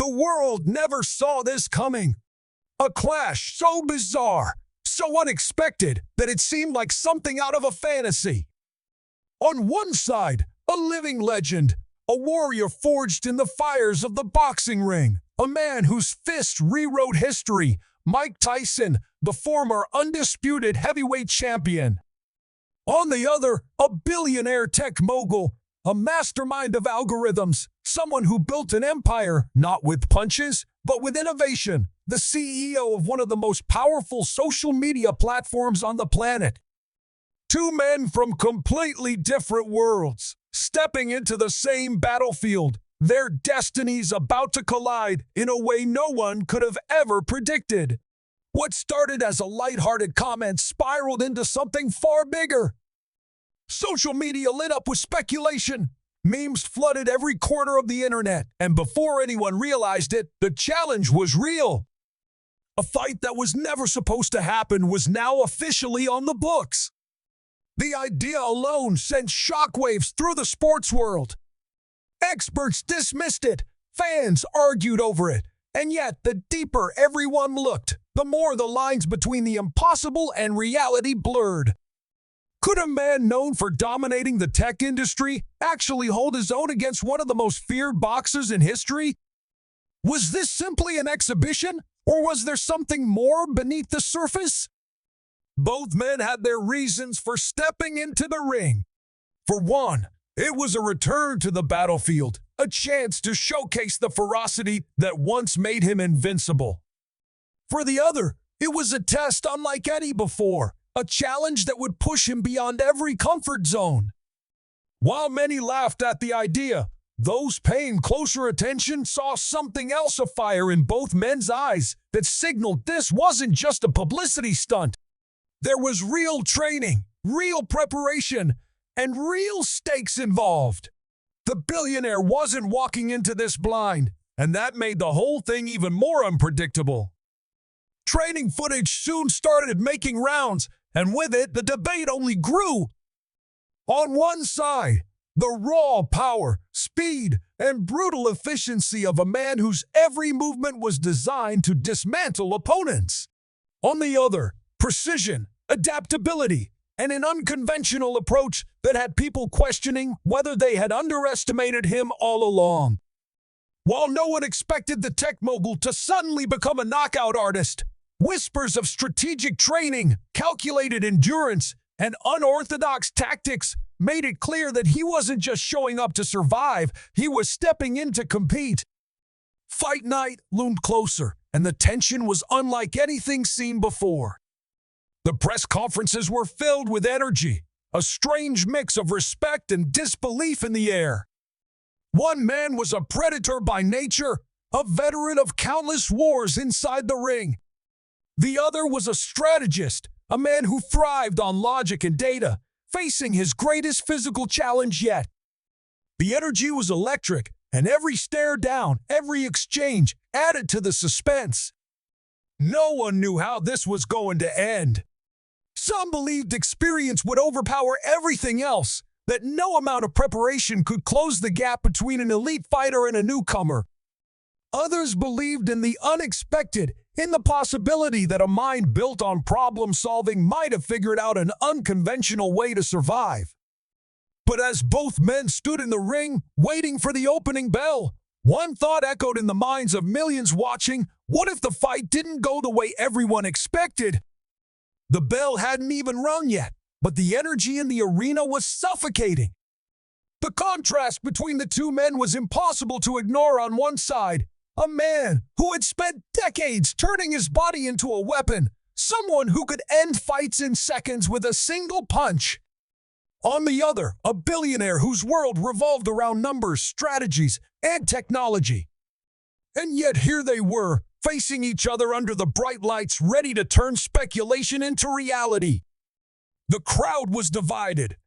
The world never saw this coming. A clash so bizarre, so unexpected, that it seemed like something out of a fantasy. On one side, a living legend, a warrior forged in the fires of the boxing ring, a man whose fist rewrote history, Mike Tyson, the former undisputed heavyweight champion. On the other, a billionaire tech mogul, a mastermind of algorithms, someone who built an empire, not with punches, but with innovation, the CEO of one of the most powerful social media platforms on the planet. Two men from completely different worlds, stepping into the same battlefield, their destinies about to collide in a way no one could have ever predicted. What started as a lighthearted comment spiraled into something far bigger. Social media lit up with speculation. Memes flooded every corner of the internet, and before anyone realized it, the challenge was real. A fight that was never supposed to happen was now officially on the books. The idea alone sent shockwaves through the sports world. Experts dismissed it, fans argued over it, and yet the deeper everyone looked, the more the lines between the impossible and reality blurred. Could a man known for dominating the tech industry actually hold his own against one of the most feared boxers in history? Was this simply an exhibition, or was there something more beneath the surface? Both men had their reasons for stepping into the ring. For one, it was a return to the battlefield, a chance to showcase the ferocity that once made him invincible. For the other, it was a test unlike any before, a challenge that would push him beyond every comfort zone. While many laughed at the idea, those paying closer attention saw something else afire in both men's eyes that signaled this wasn't just a publicity stunt. There was real training, real preparation, and real stakes involved. The billionaire wasn't walking into this blind, and that made the whole thing even more unpredictable. Training footage soon started making rounds, and with it, the debate only grew. On one side, the raw power, speed, and brutal efficiency of a man whose every movement was designed to dismantle opponents. On the other, precision, adaptability, and an unconventional approach that had people questioning whether they had underestimated him all along. While no one expected the tech mogul to suddenly become a knockout artist, whispers of strategic training, calculated endurance, and unorthodox tactics made it clear that he wasn't just showing up to survive, he was stepping in to compete. Fight night loomed closer, and the tension was unlike anything seen before. The press conferences were filled with energy, a strange mix of respect and disbelief in the air. One man was a predator by nature, a veteran of countless wars inside the ring. The other was a strategist, a man who thrived on logic and data, facing his greatest physical challenge yet. The energy was electric, and every stare down, every exchange added to the suspense. No one knew how this was going to end. Some believed experience would overpower everything else, that no amount of preparation could close the gap between an elite fighter and a newcomer. Others believed in the unexpected, in the possibility that a mind built on problem-solving might have figured out an unconventional way to survive. But as both men stood in the ring, waiting for the opening bell, one thought echoed in the minds of millions watching: what if the fight didn't go the way everyone expected? The bell hadn't even rung yet, but the energy in the arena was suffocating. The contrast between the two men was impossible to ignore. On one side, a man who had spent decades turning his body into a weapon, someone who could end fights in seconds with a single punch. On the other, a billionaire whose world revolved around numbers, strategies, and technology. And yet here they were, facing each other under the bright lights, ready to turn speculation into reality. The crowd was divided.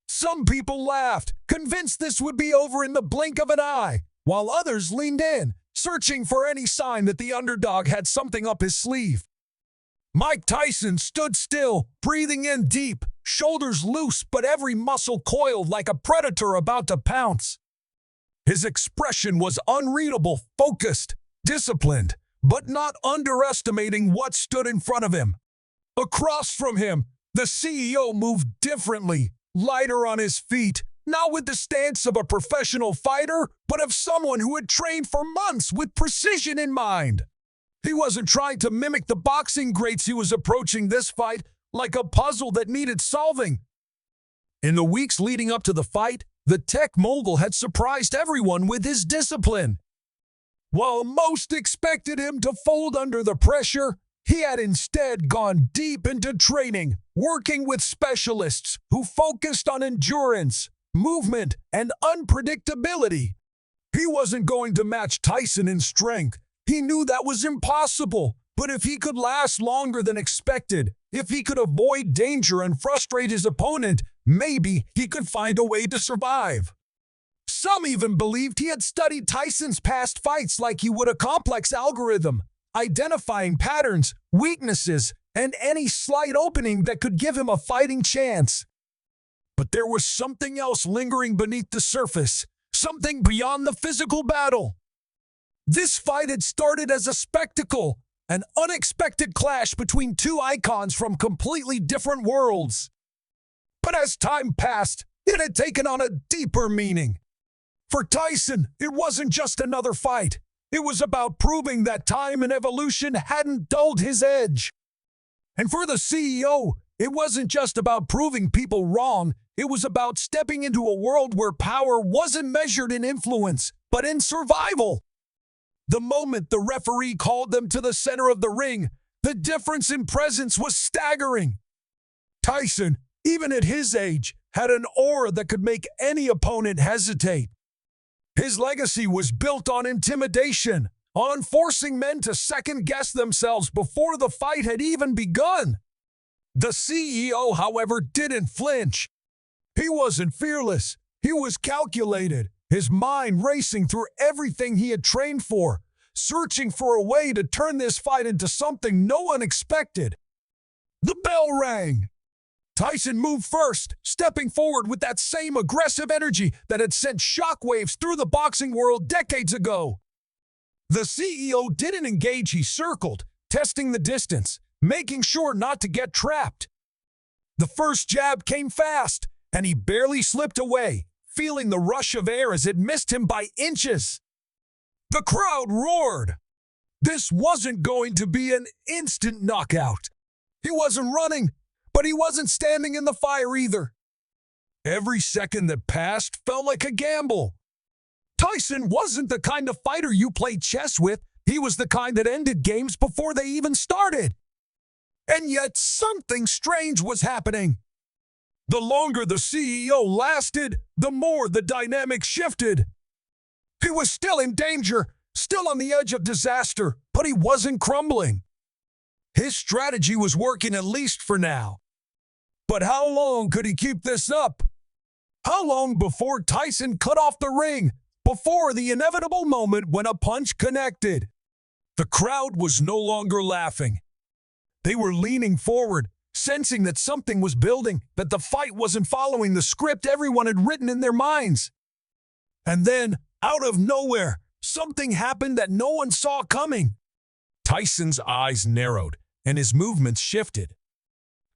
Some people laughed, convinced this would be over in the blink of an eye, while others leaned in, searching for any sign that the underdog had something up his sleeve. Mike Tyson stood still, breathing in deep, shoulders loose but every muscle coiled like a predator about to pounce. His expression was unreadable, focused, disciplined, but not underestimating what stood in front of him. Across from him, the CEO moved differently, lighter on his feet, not with the stance of a professional fighter, but of someone who had trained for months with precision in mind. He wasn't trying to mimic the boxing greats. He was approaching this fight like a puzzle that needed solving. In the weeks leading up to the fight, the tech mogul had surprised everyone with his discipline. While most expected him to fold under the pressure, he had instead gone deep into training, working with specialists who focused on endurance, movement, and unpredictability. He wasn't going to match Tyson in strength. He knew that was impossible, but if he could last longer than expected, if he could avoid danger and frustrate his opponent, maybe he could find a way to survive. Some even believed he had studied Tyson's past fights like he would a complex algorithm, identifying patterns, weaknesses, and any slight opening that could give him a fighting chance. But there was something else lingering beneath the surface, something beyond the physical battle. This fight had started as a spectacle, an unexpected clash between two icons from completely different worlds. But as time passed, it had taken on a deeper meaning. For Tyson, it wasn't just another fight. It was about proving that time and evolution hadn't dulled his edge. And for the CEO, it wasn't just about proving people wrong. It was about stepping into a world where power wasn't measured in influence, but in survival. The moment the referee called them to the center of the ring, the difference in presence was staggering. Tyson, even at his age, had an aura that could make any opponent hesitate. His legacy was built on intimidation, on forcing men to second-guess themselves before the fight had even begun. The CEO, however, didn't flinch. He wasn't fearless. He was calculated, his mind racing through everything he had trained for, searching for a way to turn this fight into something no one expected. The bell rang. Tyson moved first, stepping forward with that same aggressive energy that had sent shockwaves through the boxing world decades ago. The CEO didn't engage. He circled, testing the distance, making sure not to get trapped. The first jab came fast, and he barely slipped away, feeling the rush of air as it missed him by inches. The crowd roared. This wasn't going to be an instant knockout. He wasn't running, but he wasn't standing in the fire either. Every second that passed felt like a gamble. Tyson wasn't the kind of fighter you play chess with. He was the kind that ended games before they even started. And yet something strange was happening. The longer the CEO lasted, the more the dynamic shifted. He was still in danger, still on the edge of disaster, but he wasn't crumbling. His strategy was working, at least for now. But how long could he keep this up? How long before Tyson cut off the ring, before the inevitable moment when a punch connected? The crowd was no longer laughing. They were leaning forward, sensing that something was building, that the fight wasn't following the script everyone had written in their minds. And then, out of nowhere, something happened that no one saw coming. Tyson's eyes narrowed, and his movements shifted.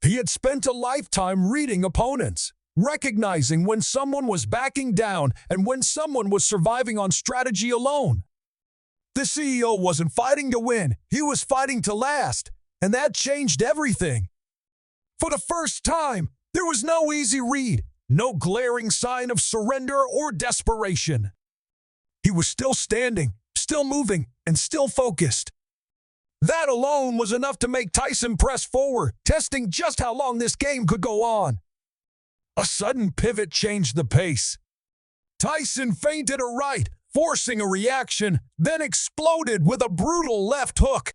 He had spent a lifetime reading opponents, recognizing when someone was backing down and when someone was surviving on strategy alone. The CEO wasn't fighting to win, he was fighting to last, and that changed everything. For the first time, there was no easy read, no glaring sign of surrender or desperation. He was still standing, still moving, and still focused. That alone was enough to make Tyson press forward, testing just how long this game could go on. A sudden pivot changed the pace. Tyson feinted a right, forcing a reaction, then exploded with a brutal left hook.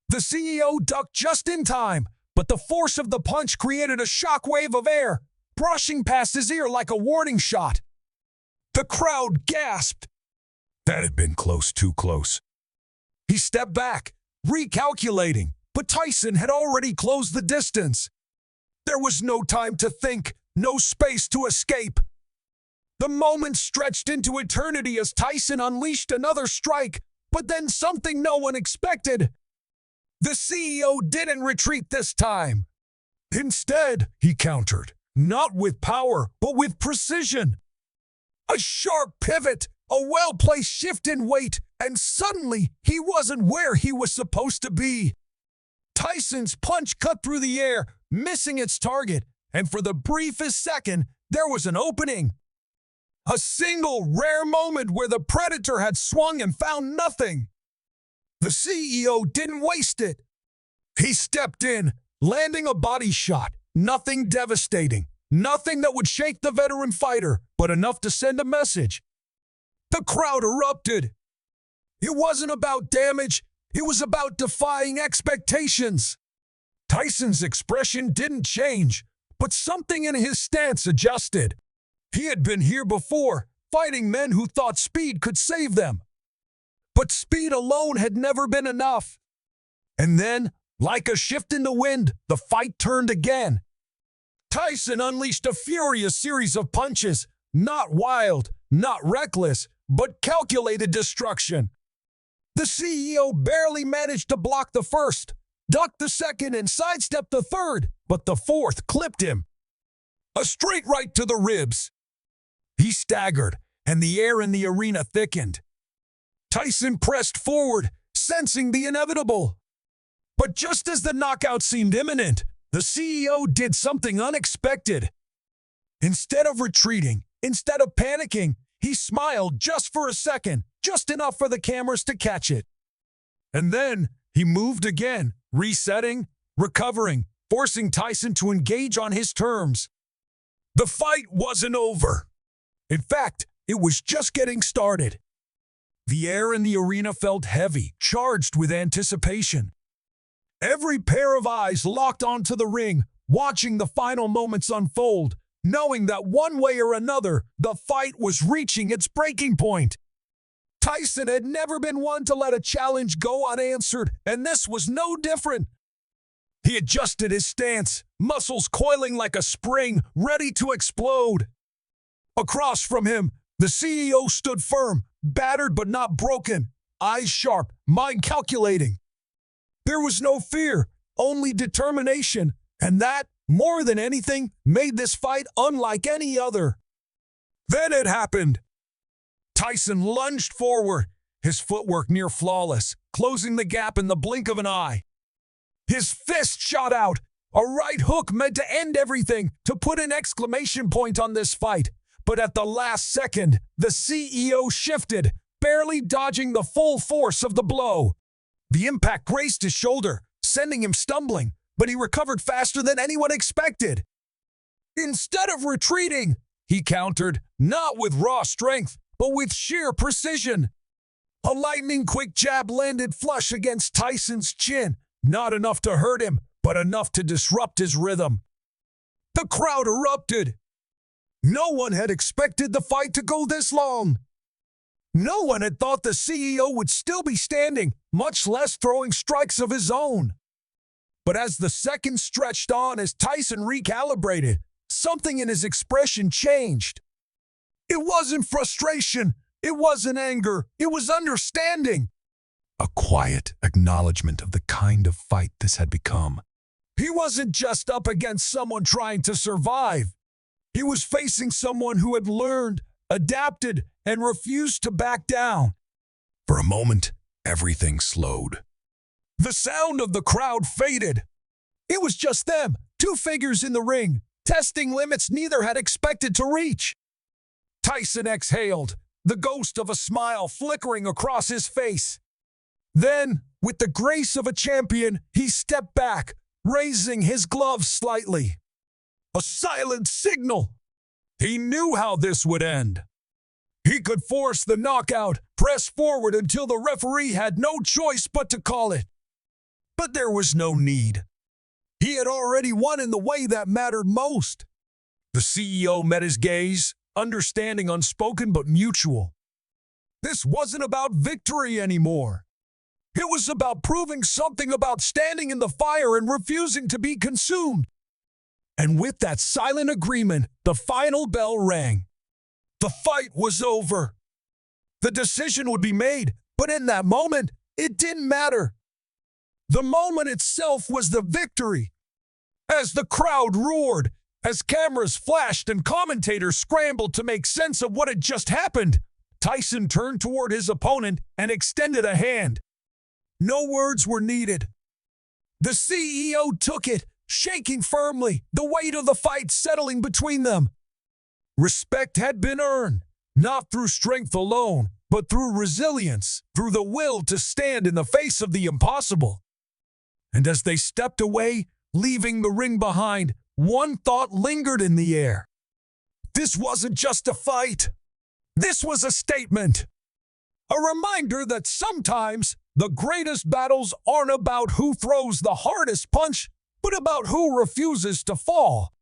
The CEO ducked just in time, but the force of the punch created a shockwave of air, brushing past his ear like a warning shot. The crowd gasped. That had been close, too close. He stepped back, recalculating, but Tyson had already closed the distance. There was no time to think, no space to escape. The moment stretched into eternity as Tyson unleashed another strike, but then something no one expected. The CEO didn't retreat this time. Instead, he countered, not with power, but with precision. A sharp pivot, a well-placed shift in weight, and suddenly he wasn't where he was supposed to be. Tyson's punch cut through the air, missing its target, and for the briefest second, there was an opening. A single rare moment where the predator had swung and found nothing. The CEO didn't waste it. He stepped in, landing a body shot, nothing devastating, nothing that would shake the veteran fighter, but enough to send a message. The crowd erupted. It wasn't about damage, it was about defying expectations. Tyson's expression didn't change, but something in his stance adjusted. He had been here before, fighting men who thought speed could save them. But speed alone had never been enough. And then, like a shift in the wind, the fight turned again. Tyson unleashed a furious series of punches, not wild, not reckless, but calculated destruction. The CEO barely managed to block the first, ducked the second, and sidestepped the third, but the fourth clipped him. A straight right to the ribs. He staggered, and the air in the arena thickened. Tyson pressed forward, sensing the inevitable. But just as the knockout seemed imminent, the CEO did something unexpected. Instead of retreating, instead of panicking, he smiled just for a second, just enough for the cameras to catch it. And then he moved again, resetting, recovering, forcing Tyson to engage on his terms. The fight wasn't over. In fact, it was just getting started. The air in the arena felt heavy, charged with anticipation. Every pair of eyes locked onto the ring, watching the final moments unfold, knowing that one way or another, the fight was reaching its breaking point. Tyson had never been one to let a challenge go unanswered, and this was no different. He adjusted his stance, muscles coiling like a spring, ready to explode. Across from him, the CEO stood firm, battered but not broken, eyes sharp, mind calculating. There was no fear, only determination, and that, more than anything, made this fight unlike any other. Then it happened. Tyson lunged forward, his footwork near flawless, closing the gap in the blink of an eye. His fist shot out, a right hook meant to end everything, to put an exclamation point on this fight. But at the last second, the CEO shifted, barely dodging the full force of the blow. The impact grazed his shoulder, sending him stumbling, but he recovered faster than anyone expected. Instead of retreating, he countered, not with raw strength, but with sheer precision. A lightning-quick jab landed flush against Tyson's chin, not enough to hurt him, but enough to disrupt his rhythm. The crowd erupted. No one had expected the fight to go this long. No one had thought the CEO would still be standing, much less throwing strikes of his own. But as the seconds stretched on, as Tyson recalibrated, something in his expression changed. It wasn't frustration, it wasn't anger, it was understanding. A quiet acknowledgement of the kind of fight this had become. He wasn't just up against someone trying to survive. He was facing someone who had learned, adapted, and refused to back down. For a moment, everything slowed. The sound of the crowd faded. It was just them, two figures in the ring, testing limits neither had expected to reach. Tyson exhaled, the ghost of a smile flickering across his face. Then, with the grace of a champion, he stepped back, raising his gloves slightly. A silent signal. He knew how this would end. He could force the knockout, press forward until the referee had no choice but to call it. But there was no need. He had already won in the way that mattered most. The CEO met his gaze, understanding unspoken but mutual. This wasn't about victory anymore. It was about proving something, about standing in the fire and refusing to be consumed. And with that silent agreement, the final bell rang. The fight was over. The decision would be made, but in that moment, it didn't matter. The moment itself was the victory. As the crowd roared, as cameras flashed and commentators scrambled to make sense of what had just happened, Tyson turned toward his opponent and extended a hand. No words were needed. The CEO took it, shaking firmly, the weight of the fight settling between them. Respect had been earned, not through strength alone, but through resilience, through the will to stand in the face of the impossible. And as they stepped away, leaving the ring behind, one thought lingered in the air. This wasn't just a fight. This was a statement. A reminder that sometimes the greatest battles aren't about who throws the hardest punch, but about who refuses to fall.